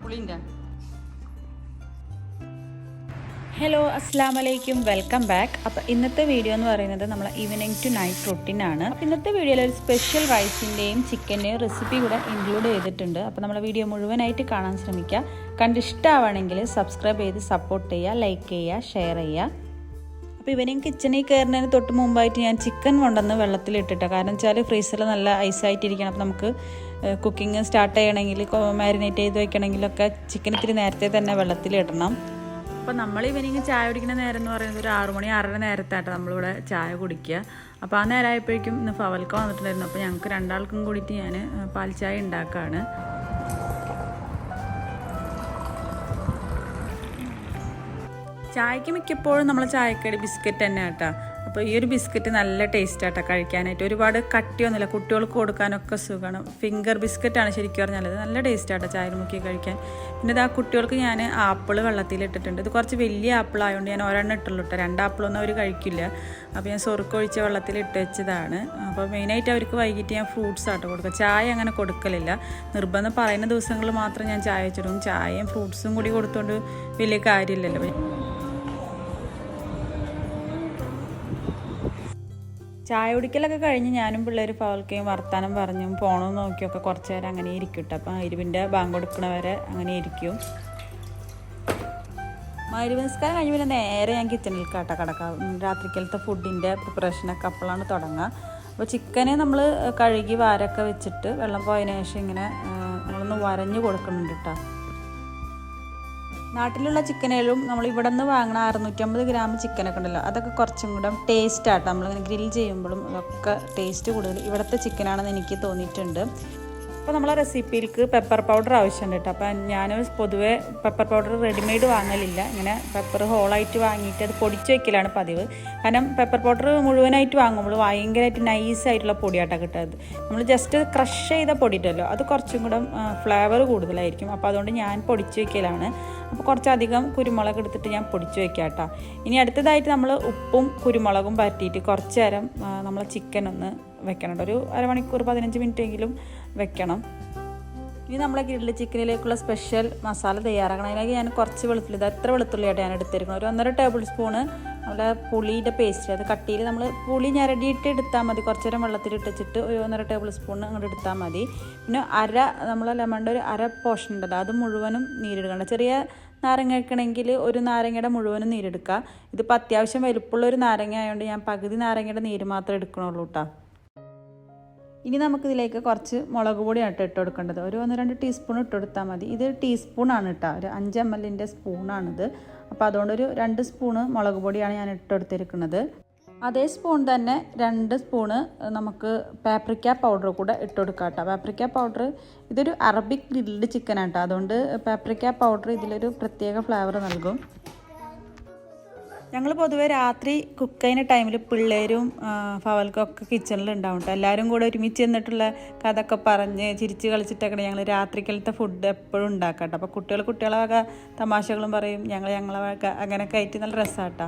പുളിൻ്റെ. Hello അസ്സാം വലൈക്കും, welcome back. അപ്പോൾ ഇന്നത്തെ വീഡിയോ എന്ന് പറയുന്നത് നമ്മൾ ഈവനിങ് ടു നൈറ്റ് റൊട്ടീനാണ്. അപ്പോൾ ഇന്നത്തെ വീഡിയോയിൽ ഒരു സ്പെഷ്യൽ റൈസിൻ്റെയും ചിക്കൻ്റെയും റെസിപ്പി കൂടെ ഇൻക്ലൂഡ് ചെയ്തിട്ടുണ്ട്. അപ്പോൾ നമ്മൾ വീഡിയോ മുഴുവനായിട്ട് കാണാൻ ശ്രമിക്കുക. കണ്ടിഷ്ടമാണെങ്കിൽ സബ്സ്ക്രൈബ് ചെയ്ത് സപ്പോർട്ട് ചെയ്യുക, ലൈക്ക് ചെയ്യുക, ഷെയർ ചെയ്യുക. അപ്പോൾ ഈവനിങ് കിച്ചണിൽ കയറുന്നതിന് തൊട്ട് മുമ്പായിട്ട് ഞാൻ ചിക്കൻ കൊണ്ടുവന്ന് വെള്ളത്തിലിട്ടിട്ട്, കാരണം വെച്ചാൽ ഫ്രീസറിൽ നല്ല ഐസായിട്ടിരിക്കണം. അപ്പോൾ നമുക്ക് കുക്കിംഗ് സ്റ്റാർട്ട് ചെയ്യണമെങ്കിൽ മാരിനേറ്റ് ചെയ്ത് വെക്കണമെങ്കിലൊക്കെ ചിക്കൻ ഇത്തിരി നേരത്തെ തന്നെ വെള്ളത്തിലിടണം. അപ്പോൾ നമ്മൾ ഈവനിങ് ചായ കുടിക്കുന്ന നേരം എന്ന് പറയുന്നത് ഒരു 6 മണി 6:30 നേരത്തായിട്ട് നമ്മളിവിടെ ചായ കുടിക്കുക. അപ്പോൾ ആ നേരമായപ്പോഴേക്കും ഇന്ന് ഫവൽക്ക വന്നിട്ടുണ്ടായിരുന്നു. അപ്പോൾ ഞങ്ങൾക്ക് രണ്ടാൾക്കും കൂടിയിട്ട് ഞാൻ പാൽ ചായ ഉണ്ടാക്കുകയാണ്. ചായക്ക് മിക്കപ്പോഴും നമ്മൾ ചായക്കടി ബിസ്ക്കറ്റ് തന്നെ കേട്ടോ. അപ്പോൾ ഈ ഒരു ബിസ്ക്കറ്റ് നല്ല ടേസ്റ്റ് ആട്ടോ കഴിക്കാനായിട്ട്. ഒരുപാട് കട്ടിയൊന്നുമില്ല, കുട്ടികൾക്ക് കൊടുക്കാനൊക്കെ സുഖമാണ്. ഫിംഗർ ബിസ്ക്കറ്റാണ് ശരിക്കും പറഞ്ഞാൽ. നല്ല ടേസ്റ്റ് ആട്ടോ ചായ മുക്കി കഴിക്കാൻ. പിന്നെ ഇതാ കുട്ടികൾക്ക് ഞാൻ ആപ്പിൾ വെള്ളത്തിലിട്ടിട്ടുണ്ട്. ഇത് കുറച്ച് വലിയ ആപ്പിൾ ആയതുകൊണ്ട് ഞാൻ ഒരെണ്ണം ഇട്ടുള്ളൂ കേട്ടോ. 2 ആപ്പിളൊന്നും അവർ കഴിക്കില്ല. അപ്പോൾ ഞാൻ സൊറുക്കൊഴിച്ച വെള്ളത്തിൽ ഇട്ട് വെച്ചതാണ്. അപ്പോൾ മെയിനായിട്ട് അവർക്ക് വൈകിട്ട് ഞാൻ ഫ്രൂട്ട്സ് ആട്ടോ കൊടുക്കുക. ചായ അങ്ങനെ കൊടുക്കലില്ല. നിർബന്ധം പറയുന്ന ദിവസങ്ങളിൽ മാത്രം ഞാൻ ചായ വെച്ചിടും. ചായയും ഫ്രൂട്ട്സും കൂടി കൊടുത്തുകൊണ്ട് വലിയ കാര്യമില്ലല്ലോ. ചായ കുടിക്കലൊക്കെ കഴിഞ്ഞ് ഞാനും പിള്ളേർ ഫവൽക്കയും വർത്താനം പറഞ്ഞും ഫോണും നോക്കിയൊക്കെ കുറച്ച് നേരം അങ്ങനെ ഇരിക്കും കേട്ടോ. അപ്പം മഗ്‌രിബിൻ്റെ ബാങ്ക് കൊടുക്കണ വരെ അങ്ങനെ ഇരിക്കും. മഗ്‌രിബ് നിസ്കാരം കഴിഞ്ഞ് പിന്നെ നേരെ ഞാൻ കിച്ചണിൽ കിടക്കാം. രാത്രിക്കലത്തെ ഫുഡിൻ്റെ പ്രിപ്പറേഷനൊക്കെ അപ്പോഴാണ് തുടങ്ങുക. അപ്പോൾ ചിക്കന് നമ്മൾ കഴുകി വാരൊക്കെ വെച്ചിട്ട് വെള്ളം പോയതിനു ശേഷം ഇങ്ങനെ നമ്മളൊന്ന് വരഞ്ഞ് കൊടുക്കുന്നുണ്ട് കേട്ടോ. നാട്ടിലുള്ള ചിക്കനേലും നമ്മൾ ഇവിടെ നിന്ന് വാങ്ങണ 650 ഗ്രാം ചിക്കനൊക്കെ ഉണ്ടല്ലോ, അതൊക്കെ കുറച്ചും കൂടെ ടേസ്റ്റ് ആട്ടോ. നമ്മളിങ്ങനെ ഗ്രിൽ ചെയ്യുമ്പോഴും അതൊക്കെ ടേസ്റ്റ് കൂടുതൽ ഇവിടുത്തെ ചിക്കനാണെന്ന് എനിക്ക് തോന്നിയിട്ടുണ്ട്. അപ്പോൾ നമ്മളെ റെസിപ്പിയിലേക്ക് പെപ്പർ പൗഡർ ആവശ്യമുണ്ട് കേട്ടോ. അപ്പം ഞാൻ പൊതുവേ പെപ്പർ പൗഡർ റെഡിമെയ്ഡ് വാങ്ങലില്ല. ഇങ്ങനെ പെപ്പർ ഹോളായിട്ട് വാങ്ങിയിട്ട് അത് പൊടിച്ച് വയ്ക്കലാണ് പതിവ്. കാരണം പെപ്പർ പൗഡർ മുഴുവനായിട്ട് വാങ്ങുമ്പോൾ ഭയങ്കരമായിട്ട് നൈസായിട്ടുള്ള പൊടിയാട്ടോ കിട്ടുന്നത്. നമ്മൾ ജസ്റ്റ് ക്രഷ് ചെയ്ത പൊടിയിട്ടല്ലോ, അത് കുറച്ചും കൂടെ ഫ്ലേവർ കൂടുതലായിരിക്കും. അപ്പോൾ അതുകൊണ്ട് ഞാൻ പൊടിച്ച് വയ്ക്കലാണ്. അപ്പോൾ കുറച്ചധികം കുരുമുളക് എടുത്തിട്ട് ഞാൻ പൊടിച്ച് വയ്ക്കാം കേട്ടോ. ഇനി അടുത്തതായിട്ട് നമ്മൾ ഉപ്പും കുരുമുളകും പരട്ടിയിട്ട് കുറച്ച് നേരം നമ്മൾ ചിക്കൻ ഒന്ന് വെക്കണം. ഒരു അരമണിക്കൂർ 15 മിനിറ്റെങ്കിലും വെക്കണം. ഇനി നമ്മളെ ഗ്രില്ല് ചിക്കനിലേക്കുള്ള സ്പെഷ്യൽ മസാല തയ്യാറാക്കണം. അതിലേക്ക് ഞാൻ കുറച്ച് വെളുത്തുള്ളി, ഇത് എത്ര വെളുത്തുള്ളിയായിട്ട് ഞാൻ എടുത്തിരിക്കണം. ഒരു 1.5 ടേബിൾ സ്പൂണ് നമ്മുടെ പുളിയുടെ പേസ്റ്റ്, അത് കട്ടിയിൽ നമ്മൾ പുളി ഞരടിയിട്ട് എടുത്താൽ മതി. കുറച്ച് നേരം വെള്ളത്തിലിട്ട് വെച്ചിട്ട് ഒരു 1.5 ടേബിൾ സ്പൂൺ അങ്ങോട്ട് എടുത്താൽ മതി. പിന്നെ നമ്മൾ ലെമണിൻ്റെ ഒരു അര പോർഷൻ ഉണ്ടല്ലോ, അത് മുഴുവനും നീരെടുക്കണം. ചെറിയ നാരങ്ങ വെക്കണമെങ്കിൽ ഒരു നാരങ്ങയുടെ മുഴുവനും നീരെടുക്കുക. ഇതിപ്പോൾ അത്യാവശ്യം വലുപ്പമുള്ള ഒരു നാരങ്ങ ആയതുകൊണ്ട് ഞാൻ പകുതി നാരങ്ങയുടെ നീര് മാത്രമേ എടുക്കണുള്ളൂ കേട്ടോ. ഇനി നമുക്കിതിലേക്ക് കുറച്ച് മുളക് പൊടിയാണ് ഇട്ട് കൊടുക്കേണ്ടത്. ഒരു 1-2 ടീസ്പൂൺ ഇട്ട് കൊടുത്താൽ മതി. ഇത് ടീസ്പൂണാണ് കേട്ടോ, ഒരു 5 ml സ്പൂണാണിത്. അപ്പോൾ അതുകൊണ്ടൊരു 2 സ്പൂണ് മുളക് പൊടിയാണ് ഞാൻ ഇട്ട് കൊടുത്തിരിക്കുന്നത്. അതേ സ്പൂൺ തന്നെ 2 സ്പൂണ് നമുക്ക് പാപ്രിക്ക പൗഡർ കൂടെ ഇട്ട് കൊടുക്കാം കേട്ടോ. പാപ്രിക്ക പൗഡർ ഇതൊരു അറബിക് ഗ്രിൽഡ് ചിക്കനാണ് കേട്ടോ. അതുകൊണ്ട് പാപ്രിക്ക പൗഡർ ഇതിലൊരു പ്രത്യേക ഫ്ലേവർ നൽകും. ഞങ്ങൾ പൊതുവേ രാത്രി കുക്ക് ചെയ്യുന്ന ടൈമിൽ പിള്ളേരും ഫവൽക്കൊക്കെ കിച്ചണിൽ ഉണ്ടാവും കേട്ടോ. എല്ലാവരും കൂടെ ഒരുമിച്ച് നിന്നിട്ടുള്ള കഥയൊക്കെ പറഞ്ഞ് ചിരിച്ച് കളിച്ചിട്ടൊക്കെ ഞങ്ങൾ രാത്രിക്കലത്തെ ഫുഡ് എപ്പോഴും ഉണ്ടാക്കാം കേട്ടോ. അപ്പോൾ കുട്ടികളെ വക തമാശകളും പറയും, ഞങ്ങളെ വക അങ്ങനെയൊക്കെ ആയിട്ട് നല്ല രസമാണ് കേട്ടോ.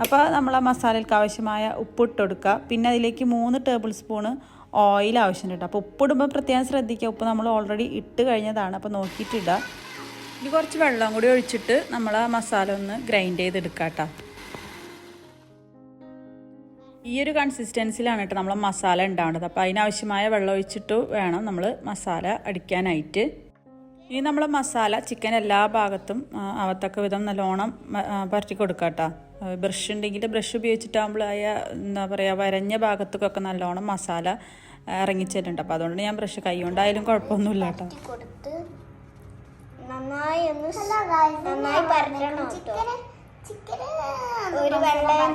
അപ്പോൾ നമ്മൾ ആ മസാലയ്ക്ക് ആവശ്യമായ ഉപ്പ് ഇട്ട് കൊടുക്കുക. പിന്നെ അതിലേക്ക് 3 ടേബിൾ സ്പൂണ് ഓയിൽ ആവശ്യമുണ്ട് കേട്ടോ. അപ്പോൾ ഉപ്പിടുമ്പോൾ പ്രത്യേകം ശ്രദ്ധിക്കുക. ഉപ്പ് നമ്മൾ ഓൾറെഡി ഇട്ട് കഴിഞ്ഞതാണ്, അപ്പോൾ നോക്കിയിട്ടിടുക. ഇനി കുറച്ച് വെള്ളം കൂടി ഒഴിച്ചിട്ട് നമ്മൾ ആ മസാല ഒന്ന് ഗ്രൈൻഡ് ചെയ്തെടുക്കാം കേട്ടോ. ഈ ഒരു കൺസിസ്റ്റൻസിലാണ് കേട്ടോ നമ്മൾ മസാല ഉണ്ടാവേണ്ടത്. അപ്പോൾ അതിനാവശ്യമായ വെള്ളം ഒഴിച്ചിട്ട് വേണം നമ്മൾ മസാല അടിക്കാനായിട്ട്. ഇനി നമ്മൾ മസാല ചിക്കൻ എല്ലാ ഭാഗത്തും ആവത്തക്ക വിധം നല്ലോണം പരട്ടി കൊടുക്കുക കേട്ടോ. ബ്രഷ് ഉണ്ടെങ്കിൽ ബ്രഷ് ഉപയോഗിച്ചിട്ടാകുമ്പോൾ എന്താ പറയുക, വരഞ്ഞ ഭാഗത്തേക്കൊക്കെ നല്ലോണം മസാല ഇറങ്ങിച്ചിട്ടുണ്ട്. അപ്പോൾ അതുകൊണ്ട് ഞാൻ ബ്രഷ് കൈ കൊണ്ടായാലും കുഴപ്പമൊന്നുമില്ല കേട്ടോ. ഒരു വെള്ളയും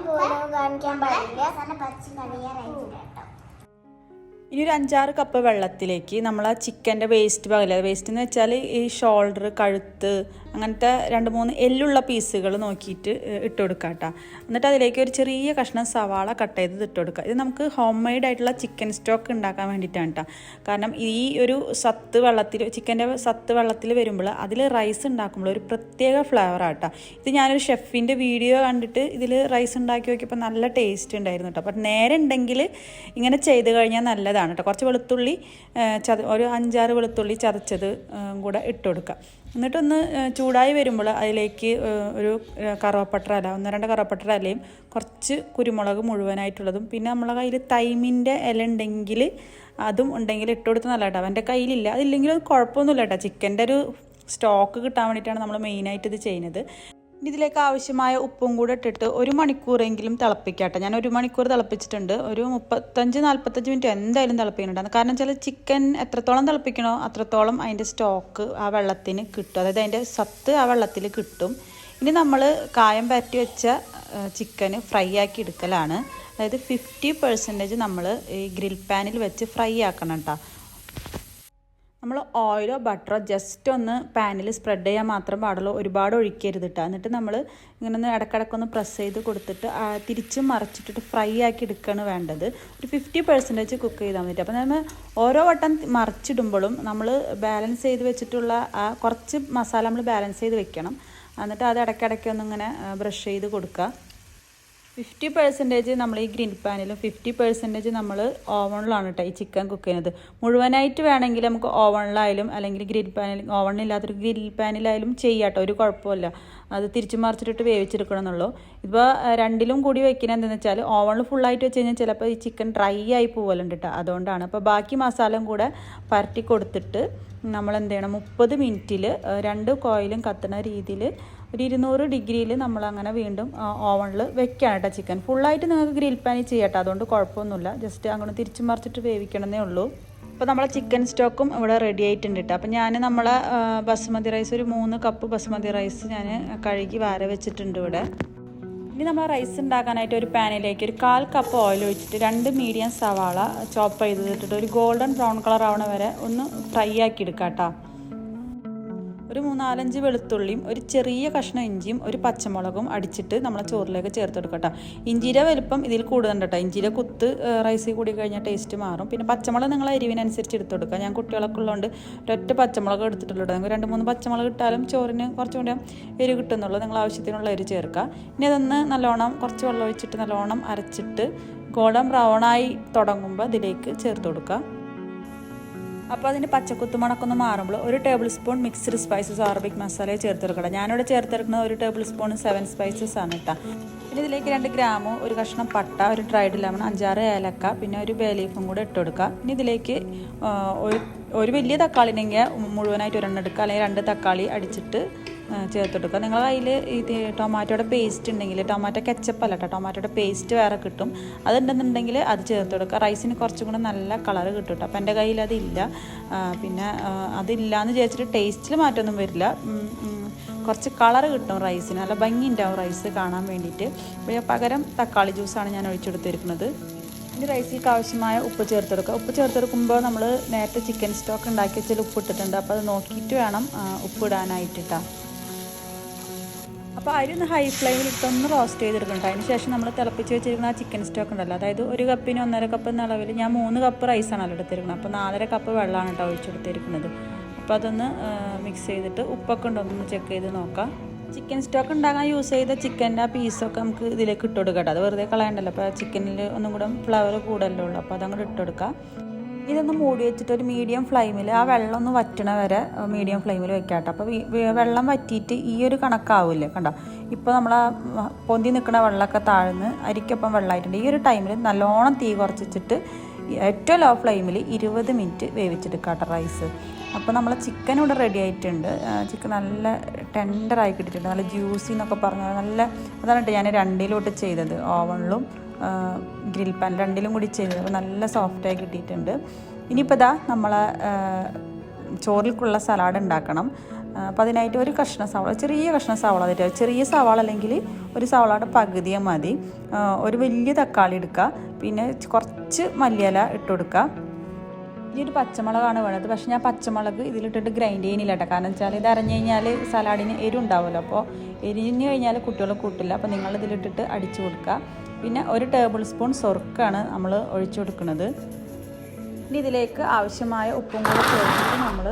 പോലും കാണിക്കാൻ പാടില്ല. ഇനി ഒരു 5-6 കപ്പ് വെള്ളത്തിലേക്ക് നമ്മൾ ആ ചിക്കൻ്റെ വേസ്റ്റ് ഭാഗമില്ല, വേസ്റ്റ് എന്ന് വെച്ചാൽ ഈ ഷോൾഡർ, കഴുത്ത്, അങ്ങനത്തെ 2-3 എല്ലുള്ള പീസുകൾ നോക്കിയിട്ട് ഇട്ട് കൊടുക്കുക കേട്ടോ. എന്നിട്ട് അതിലേക്ക് ഒരു ചെറിയ കഷ്ണം സവാള കട്ട് ചെയ്ത് ഇട്ട് കൊടുക്കുക. ഇത് നമുക്ക് ഹോം മെയ്ഡ് ആയിട്ടുള്ള ചിക്കൻ സ്റ്റോക്ക് ഉണ്ടാക്കാൻ വേണ്ടിയിട്ടാണ് കേട്ടോ. കാരണം ഈ ഒരു ചിക്കൻ്റെ സത്ത് വെള്ളത്തിൽ വരുമ്പോൾ അതിൽ റൈസ് ഉണ്ടാക്കുമ്പോൾ ഒരു പ്രത്യേക ഫ്ലേവറാണ് കേട്ടോ. ഇത് ഞാനൊരു ഷെഫിൻ്റെ വീഡിയോ കണ്ടിട്ട് ഇതിൽ റൈസ് ഉണ്ടാക്കി നോക്കിയപ്പോൾ നല്ല ടേസ്റ്റ് ഉണ്ടായിരുന്നു കേട്ടോ. അപ്പം നേരെ ഉണ്ടെങ്കിൽ ഇങ്ങനെ ചെയ്ത് കഴിഞ്ഞാൽ നല്ലതാണ്. ഇതാണ് കേട്ടോ. കുറച്ച് വെളുത്തുള്ളി ഒരു 5-6 വെളുത്തുള്ളി ചതച്ചത് കൂടെ ഇട്ട് കൊടുക്കുക. എന്നിട്ടൊന്ന് ചൂടായി വരുമ്പോൾ അതിലേക്ക് ഒരു കറുവപ്പട്ട ഇല, 1-2 കറുവപ്പട്ട ഇലയും കുറച്ച് കുരുമുളക് മുഴുവനായിട്ടുള്ളതും, പിന്നെ നമ്മളെ കയ്യിൽ തൈമിൻ്റെ ഇല ഉണ്ടെങ്കിൽ അതും ഉണ്ടെങ്കിൽ ഇട്ട് കൊടുത്ത് നല്ല കേട്ടോ. എൻ്റെ കയ്യിലില്ല, അതില്ലെങ്കിലും അത് കുഴപ്പമൊന്നുമില്ല കേട്ടോ. ചിക്കൻ്റെ ഒരു സ്റ്റോക്ക് കിട്ടാൻ വേണ്ടിയിട്ടാണ് നമ്മൾ മെയിനായിട്ട് ഇത് ചെയ്യുന്നത്. ഇതിലേക്ക് ആവശ്യമായ ഉപ്പും കൂടെ ഇട്ടിട്ട് 1 മണിക്കൂറെങ്കിലും തിളപ്പിക്കാട്ടെ. ഞാൻ 1 മണിക്കൂർ തിളപ്പിച്ചിട്ടുണ്ട്. ഒരു 35-45 മിനിറ്റ് എന്തായാലും തിളപ്പിക്കുന്നുണ്ട്. കാരണം വെച്ചാൽ ചിക്കൻ എത്രത്തോളം തിളപ്പിക്കണോ അത്രത്തോളം അതിൻ്റെ സ്റ്റോക്ക് ആ വെള്ളത്തിന് കിട്ടും, അതായത് അതിൻ്റെ സത്ത് ആ വെള്ളത്തിൽ കിട്ടും. ഇനി നമ്മൾ കായം പരട്ടി വെച്ച ചിക്കന് ഫ്രൈ ആക്കി എടുക്കലാണ്. അതായത് 50% നമ്മൾ ഈ ഗ്രിൽ പാനിൽ വെച്ച് ഫ്രൈ ആക്കണം കേട്ടോ. നമ്മൾ ഓയിലോ ബട്ടറോ ജസ്റ്റ് ഒന്ന് പാനിൽ സ്പ്രെഡ് ചെയ്യാൻ മാത്രം പാടുള്ളൂ, ഒരുപാട് ഒഴിക്കരുത് കേട്ടോ. എന്നിട്ട് നമ്മൾ ഇങ്ങനെ ഒന്ന് ഇടയ്ക്കിടയ്ക്കൊന്ന് പ്രസ് ചെയ്ത് കൊടുത്തിട്ട് തിരിച്ചും മറിച്ചിട്ടിട്ട് ഫ്രൈ ആക്കി എടുക്കുകയാണ് വേണ്ടത്. ഒരു 50% കുക്ക് ചെയ്താൽ മതി. അപ്പോൾ നമ്മൾ ഓരോ വട്ടം മറിച്ചിടുമ്പോഴും നമ്മൾ ബാലൻസ് ചെയ്ത് വെച്ചിട്ടുള്ള കുറച്ച് മസാല നമ്മൾ ബാലൻസ് ചെയ്ത് വെക്കണം. എന്നിട്ട് അത് ഇടയ്ക്കിടയ്ക്കൊന്നിങ്ങനെ ബ്രഷ് ചെയ്ത് കൊടുക്കുക. 50% നമ്മൾ ഈ ഗ്രിൽ പാനിലും 50% നമ്മൾ ഓവണിലാണ് കേട്ടോ ഈ ചിക്കൻ കുക്ക് ചെയ്യുന്നത്. മുഴുവനായിട്ട് വേണമെങ്കിൽ നമുക്ക് ഓവണിലായാലും അല്ലെങ്കിൽ ഗ്രിൽ പാനിൽ, ഓവണില്ലാത്തൊരു ഗ്രിൽ പാനിലായാലും ചെയ്യാം കേട്ടോ, ഒരു കുഴപ്പമില്ല. അത് തിരിച്ചു മറിച്ചിട്ടിട്ട് വേവിച്ചെടുക്കണം എന്നുള്ളൂ. ഇപ്പോൾ രണ്ടിലും കൂടി വെക്കുന്നത് എന്താണെന്ന് വെച്ചാൽ ഓവണിൽ ഫുള്ളായിട്ട് വെച്ച് കഴിഞ്ഞാൽ ചിലപ്പോൾ ഈ ചിക്കൻ ഡ്രൈ ആയി പോകലുണ്ട് കേട്ടോ, അതുകൊണ്ടാണ്. അപ്പോൾ ബാക്കി മസാലയും കൂടെ പരട്ടി കൊടുത്തിട്ട് നമ്മൾ എന്ത് ചെയ്യണം, 30 മിനിറ്റിൽ 2 കോയിലും കത്തുന്ന രീതിയിൽ ഒരു 200 ഡിഗ്രിയിൽ നമ്മളങ്ങനെ വീണ്ടും ഓവണിൽ വെക്കുകയാണ് കേട്ടോ ചിക്കൻ. ഫുള്ളായിട്ട് നിങ്ങൾക്ക് ഗ്രിൽ പാനിൽ ചെയ്യാം കേട്ടോ, അതുകൊണ്ട് കുഴപ്പമൊന്നുമില്ല. ജസ്റ്റ് അങ്ങനെ തിരിച്ചു മറിച്ചിട്ട് വേവിക്കണമെന്നേ ഉള്ളൂ. അപ്പോൾ നമ്മളെ ചിക്കൻ സ്റ്റോക്കും ഇവിടെ റെഡി ആയിട്ടുണ്ട് കേട്ടോ. അപ്പോൾ ഞാൻ നമ്മളെ ബസുമതി റൈസ് ഒരു 3 കപ്പ് ബസുമതി റൈസ് ഞാൻ കഴുകി വാര വെച്ചിട്ടുണ്ട് ഇവിടെ. ഇനി നമ്മൾ റൈസ് ഉണ്ടാക്കാനായിട്ട് ഒരു പാനിലേക്ക് ഒരു 1/4 കപ്പ് ഓയിൽ ഒഴിച്ചിട്ട് 2 മീഡിയം സവാള ചോപ്പ് ചെയ്തിട്ടിട്ട് ഒരു ഗോൾഡൻ ബ്രൗൺ കളർ ആവണ വരെ ഒന്ന് ഫ്രൈ ആക്കി എടുക്കാം കേട്ടോ. ഒരു 3-4 വെളുത്തുള്ളിയും ഒരു ചെറിയ കഷ്ണം ഇഞ്ചിയും ഒരു പച്ചമുളകും അടിച്ചിട്ട് നമ്മളെ ചോറിലേക്ക് ചേർത്ത് കൊടുക്കാം കേട്ടോ. ഇഞ്ചിയുടെ വലുപ്പം ഇതിൽ കൂടുതലുണ്ട് കേട്ടോ. ഇഞ്ചിയുടെ കുത്ത് റൈസിൽ കൂടി കഴിഞ്ഞാൽ ടേസ്റ്റ് മാറും. പിന്നെ പച്ചമുളക് നിങ്ങൾ എരിവിനനുസരിച്ച് എടുത്ത് കൊടുക്കുക. ഞാൻ കുട്ടികളൊക്കെ ഉള്ളതുകൊണ്ട് ഒരൊറ്റ പച്ചമുളക് എടുത്തിട്ടുള്ളൂ. നിങ്ങൾക്ക് 2-3 പച്ചമുളക് ഇട്ടാലും ചോറിന് കുറച്ചുകൂടി എരിവ് കിട്ടുന്നുള്ളൂ. നിങ്ങൾ ആവശ്യത്തിനുള്ള എരിവ് ചേർക്കുക. ഇനി അതൊന്ന് നല്ലോണം കുറച്ച് വെള്ളം ഒഴിച്ചിട്ട് നല്ലോണം അരച്ചിട്ട് ഗോൾഡൻ ബ്രൗണായി തുടങ്ങുമ്പോൾ ഇതിലേക്ക് ചേർത്ത് കൊടുക്കുക. അപ്പോൾ അതിൻ്റെ പച്ചക്കുത്തുമണക്കൊന്ന് മാറുമ്പോൾ 1 tablespoon mixed spices Arabic masala ചേർത്തെടുക്കണം. ഞാനിവിടെ ചേർത്തെടുക്കുന്നത് 1 ടേബിൾ സ്പൂൺ 7 സ്പൈസസ് ആണ് കേട്ടോ. പിന്നെ ഇതിലേക്ക് 2 ഗ്രാമ്പു, ഒരു കഷ്ണം പട്ട, ഒരു ഡ്രൈഡ് ലെമൺ, 5-6 ഏലക്ക, പിന്നെ ഒരു ബേ ലീഫും കൂടെ ഇട്ട് കൊടുക്കുക. ഇനി ഇതിലേക്ക് ഒരു വലിയ തക്കാളി ഉണ്ടെങ്കിൽ മുഴുവനായിട്ട് 1 എടുക്കുക, അല്ലെങ്കിൽ 2 തക്കാളി അടിച്ചിട്ട് ചേർത്തെടുക്കുക. നിങ്ങളുടെ കയ്യിൽ ഇത് ടൊമാറ്റോയുടെ പേസ്റ്റ് ഉണ്ടെങ്കിൽ, ടൊമാറ്റോ കെച്ചപ്പ് അല്ല കേട്ടോ, ടൊമാറ്റോയുടെ പേസ്റ്റ് വേറെ കിട്ടും, അതുണ്ടെന്നുണ്ടെങ്കിൽ അത് ചേർത്തെടുക്കുക. റൈസിന് കുറച്ചും കൂടെ നല്ല കളറ് കിട്ടും കേട്ടോ. അപ്പോൾ എൻ്റെ കയ്യിൽ അതില്ല. പിന്നെ അതില്ലാന്ന് വിചാരിച്ചിട്ട് ടേസ്റ്റിൽ മാറ്റമൊന്നും വരില്ല, കുറച്ച് കളറ് കിട്ടും റൈസിന്, നല്ല ഭംഗി ഉണ്ടാവും റൈസ് കാണാൻ വേണ്ടിയിട്ട്. പകരം തക്കാളി ജ്യൂസാണ് ഞാൻ ഒഴിച്ചെടുത്തിരിക്കുന്നത്. ഇനി റൈസിലേക്ക് ആവശ്യമായ ഉപ്പ് ചേർത്തെടുക്കുക. ഉപ്പ് ചേർത്തെടുക്കുമ്പോൾ നമ്മൾ നേരത്തെ ചിക്കൻ സ്റ്റോക്ക് ഉണ്ടാക്കി വെച്ചാൽ ഉപ്പ് ഇട്ടിട്ടുണ്ട്, അപ്പോൾ അത് നോക്കിയിട്ട് വേണം ഉപ്പ് ഇടാനായിട്ടിട്ടാ. അപ്പോൾ അരി ഒന്ന് ഹൈ ഫ്ലെയിമിൽ ഇട്ടൊന്ന് റോസ്റ്റ് ചെയ്തെടുക്കുന്നുണ്ട്. അതിന് ശേഷം നമ്മൾ തിളപ്പിച്ച് വെച്ചിരിക്കുന്ന ആ ചിക്കൻ സ്റ്റോക്ക് ഉണ്ടല്ലോ, അതായത് 1 കപ്പിന് 1.5 കപ്പ് എന്ന അളവിൽ ഞാൻ 3 കപ്പ് റൈസാണല്ലോ എടുത്തിരിക്കുന്നത്. അപ്പോൾ 4.5 കപ്പ് വെള്ളമാണ് കേട്ടോ ഒഴിച്ചെടുത്തിരിക്കുന്നത്. അപ്പോൾ അതൊന്ന് മിക്സ് ചെയ്തിട്ട് ഉപ്പൊക്കെ ഉണ്ടോ ഒന്ന് ചെക്ക് ചെയ്ത് നോക്കാം. ചിക്കൻ സ്റ്റോക്ക് ഉണ്ടാകാൻ യൂസ് ചെയ്ത ചിക്കൻ്റെ ആ പീസൊക്കെ നമുക്ക് ഇതിലേക്ക് ഇട്ട് കൊടുക്കാം. അത് വെറുതെ കളയണ്ടല്ലോ, അപ്പോൾ ചിക്കനിൽ ഒന്നും കൂടെ ഫ്ലേവർ കൂടുതലേ ഉള്ളൂ, അപ്പോൾ അതങ്ങോട്ട് ഇട്ട് കൊടുക്കാം. ഇതൊന്ന് മൂടി വെച്ചിട്ട് ഒരു മീഡിയം ഫ്ലെയിമിൽ ആ വെള്ളം ഒന്ന് വറ്റണ വരെ മീഡിയം ഫ്ലെയിമിൽ വെക്കാം കേട്ടോ. അപ്പോൾ വെള്ളം വറ്റിയിട്ട് ഈ ഒരു കണക്കാവില്ലേ കണ്ടോ. ഇപ്പോൾ നമ്മൾ പൊന്തി നിൽക്കുന്ന വെള്ളമൊക്കെ താഴ്ന്ന് അരിക്കൊപ്പം വെള്ളമായിട്ടുണ്ട്. ഈ ഒരു ടൈമിൽ നല്ലോണം തീ കുറച്ചിട്ട് ഏറ്റവും ലോ ഫ്ലെയിമിൽ 20 മിനിറ്റ് വേവിച്ചെടുക്കാം കേട്ടോ റൈസ്. അപ്പോൾ നമ്മളെ ചിക്കൻ ഇവിടെ റെഡി ആയിട്ടുണ്ട്. ചിക്കൻ നല്ല ടെൻഡറായി കിട്ടിയിട്ടുണ്ട്, നല്ല ജ്യൂസി എന്നൊക്കെ പറഞ്ഞാൽ നല്ല. അതാണ് കേട്ടോ ഞാൻ 2 ചെയ്തത്, ഓവണിലും ഗ്രിൽ പാൻ 2 കൂടി ചെയ്തത്. അപ്പോൾ നല്ല സോഫ്റ്റായി കിട്ടിയിട്ടുണ്ട്. ഇനിയിപ്പോൾ ഇതാ നമ്മളെ ചോറിലേക്കുള്ള സലാഡ് ഉണ്ടാക്കണം. അപ്പോൾ അതിനായിട്ട് ഒരു കഷ്ണം സവാള, ചെറിയ കഷ്ണം സവാള തരുക. ചെറിയ സവാള അല്ലെങ്കിൽ ഒരു സവാളയുടെ പകുതിയെ മതി. ഒരു വലിയ തക്കാളി എടുക്കുക, പിന്നെ കുറച്ച് മല്ലിയില ഇട്ട് കൊടുക്കുക. ഈ ഒരു പച്ചമുളകാണ് വേണ്ടത്. പക്ഷേ ഞാൻ പച്ചമുളക് ഇതിലിട്ടിട്ട് ഗ്രൈൻഡ് ചെയ്യുന്നില്ല കേട്ടോ. കാരണം വെച്ചാൽ ഇത് അരഞ്ഞു കഴിഞ്ഞാൽ സലാഡിന് എരിവുണ്ടാവുമല്ലോ, അപ്പോൾ എരിഞ്ഞു കഴിഞ്ഞാൽ കുട്ടികൾ കൂട്ടില്ല. അപ്പോൾ നിങ്ങളിതിലിട്ടിട്ട് അടിച്ചു കൊടുക്കുക. പിന്നെ 1 ടേബിൾ സ്പൂൺ സൊർക്കാണ് നമ്മൾ ഒഴിച്ചു കൊടുക്കുന്നത്. ഇനി ഇതിലേക്ക് ആവശ്യമായ ഉപ്പും കൂടെ ചേർത്തിട്ട് നമ്മൾ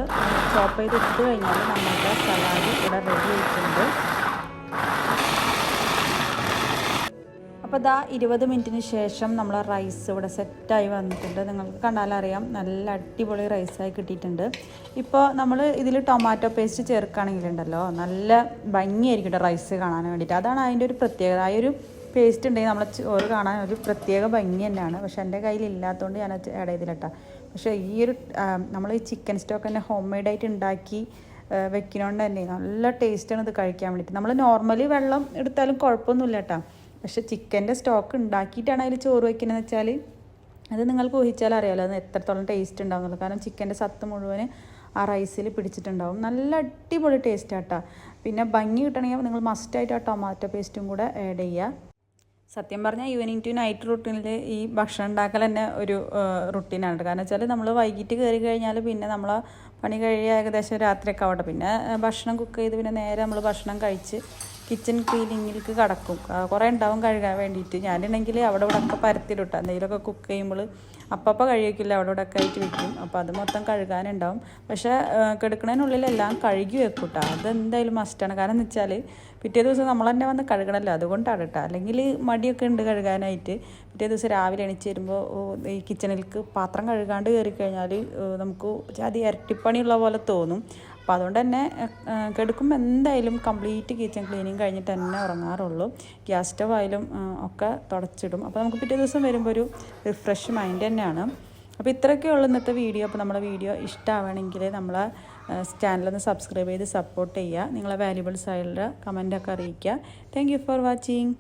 ചോപ്പ് ചെയ്തിട്ട് കഴിഞ്ഞാൽ നമ്മളുടെ സലാഡ് ഇവിടെ റെഡി ആയിട്ടുണ്ട്. അപ്പോൾ ഇതാ 20 മിനിറ്റിന് ശേഷം നമ്മൾ റൈസ് ഇവിടെ സെറ്റായി വന്നിട്ടുണ്ട്. നിങ്ങൾക്ക് കണ്ടാലറിയാം നല്ല അടിപൊളി റൈസായി കിട്ടിയിട്ടുണ്ട്. ഇപ്പോൾ നമ്മൾ ഇതിൽ ടൊമാറ്റോ പേസ്റ്റ് ചേർക്കുകയാണെങ്കിലുണ്ടല്ലോ നല്ല ഭംഗിയായിരിക്കും റൈസ് കാണാൻ വേണ്ടിയിട്ട്. അതാണ് അതിൻ്റെ ഒരു പ്രത്യേകത. ആ ഒരു പേസ്റ്റ് ഉണ്ടെങ്കിൽ നമ്മളെ ചോറ് കാണാൻ ഒരു പ്രത്യേക ഭംഗി തന്നെയാണ്. പക്ഷേ എൻ്റെ കയ്യിൽ ഇല്ലാത്തതുകൊണ്ട് ഞാൻ ആഡ് ചെയ്തില്ല. പക്ഷേ ഈ ഒരു നമ്മൾ ഈ ചിക്കൻ സ്റ്റോക്ക് തന്നെ ഹോം മെയ്ഡായിട്ട് ഉണ്ടാക്കി വെക്കുന്നതുകൊണ്ട് തന്നെ നല്ല ടേസ്റ്റാണ് ഇത് കഴിക്കാൻ വേണ്ടിയിട്ട്. നമ്മൾ നോർമലി വെള്ളം എടുത്താലും കുഴപ്പമൊന്നുമില്ല കേട്ടോ. പക്ഷേ ചിക്കൻ്റെ സ്റ്റോക്ക് ഉണ്ടാക്കിയിട്ടാണ് അതിൽ ചോറ് വയ്ക്കുന്നതെന്ന് വെച്ചാൽ അത് നിങ്ങൾക്ക് ഊഹിച്ചാൽ അറിയാമല്ലോ അത് എത്രത്തോളം ടേസ്റ്റ് ഉണ്ടാകുന്നുള്ളൂ. കാരണം ചിക്കൻ്റെ സത്ത് മുഴുവൻ ആ റൈസിൽ പിടിച്ചിട്ടുണ്ടാവും. നല്ല അടിപൊളി ടേസ്റ്റ് ആട്ടോ. പിന്നെ ഭംഗി കിട്ടണമെങ്കിൽ നിങ്ങൾ മസ്റ്റായിട്ട് ആ ടൊമാറ്റോ പേസ്റ്റും കൂടെ ആഡ് ചെയ്യുക. സത്യം പറഞ്ഞാൽ ഈവനിങ് ടു നൈറ്റ് റൂട്ടീനിൽ ഈ ഭക്ഷണം ഉണ്ടാക്കൽ തന്നെ ഒരു റുട്ടീനാണ്. കാരണം വെച്ചാൽ നമ്മൾ വൈകിട്ട് കയറി കഴിഞ്ഞാൽ പിന്നെ നമ്മൾ പണി കഴിയുക ഏകദേശം രാത്രിയൊക്കെ ആവട്ടെ. പിന്നെ ഭക്ഷണം കുക്ക് ചെയ്ത് പിന്നെ നേരെ നമ്മൾ ഭക്ഷണം കഴിച്ച് കിച്ചൺ ക്ലീനിങ്ങിലേക്ക് കടക്കും. കുറേ ഉണ്ടാവും കഴുകാൻ വേണ്ടിയിട്ട്. ഞാനാണെങ്കിൽ അവിടെ ഇവിടെ ഒക്കെ പരത്തിയിട്ടാണ് എന്തെങ്കിലുമൊക്കെ കുക്ക് ചെയ്യുമ്പോൾ അപ്പം കഴിക്കില്ല അവിടെ ഇവിടെ ഒക്കെ ആയിട്ട് വെക്കും. അപ്പോൾ അത് മൊത്തം കഴുകാനുണ്ടാവും. പക്ഷേ കിടക്കുന്നതിനുള്ളിലെല്ലാം കഴുകി വെക്കും കേട്ടോ. അതെന്തായാലും മസ്റ്റാണ്. കാരണം എന്ന് വെച്ചാൽ പിറ്റേ ദിവസം നമ്മൾ തന്നെ വന്ന് കഴുകണമല്ലോ, അതുകൊണ്ടാണ് കേട്ടോ. അല്ലെങ്കിൽ മടിയൊക്കെ ഉണ്ട് കഴുകാനായിട്ട്. പിറ്റേ ദിവസം രാവിലെ എണീച്ച് വരുമ്പോൾ ഈ കിച്ചണിലേക്ക് പാത്രം കഴുകാണ്ട് കയറി കഴിഞ്ഞാൽ നമുക്ക് അത് ഇരട്ടിപ്പണിയുള്ള പോലെ തോന്നും. അപ്പോൾ അതുകൊണ്ട് തന്നെ കിടക്കുമ്പോൾ എന്തായാലും കംപ്ലീറ്റ് കിച്ചൺ ക്ലീനിങ് കഴിഞ്ഞിട്ട് തന്നെ ഉറങ്ങാറുള്ളൂ. ഗ്യാസ് സ്റ്റവ് ആയാലും ഒക്കെ തുടച്ചിടും. അപ്പോൾ നമുക്ക് പിറ്റേ ദിവസം വരുമ്പോൾ ഒരു റിഫ്രഷ് മൈൻഡ് തന്നെയാണ്. അപ്പോൾ ഇത്രയൊക്കെയുള്ളൂ ഇന്നത്തെ വീഡിയോ. അപ്പോൾ നമ്മുടെ വീഡിയോ ഇഷ്ടമാവണമെങ്കിൽ നമ്മളെ ചാനലൊന്ന് സബ്സ്ക്രൈബ് ചെയ്ത് സപ്പോർട്ട് ചെയ്യുക. നിങ്ങളെ വാല്യുബിൾസ് ആയുള്ള കമൻറ്റൊക്കെ അറിയിക്കുക. Thank you for watching.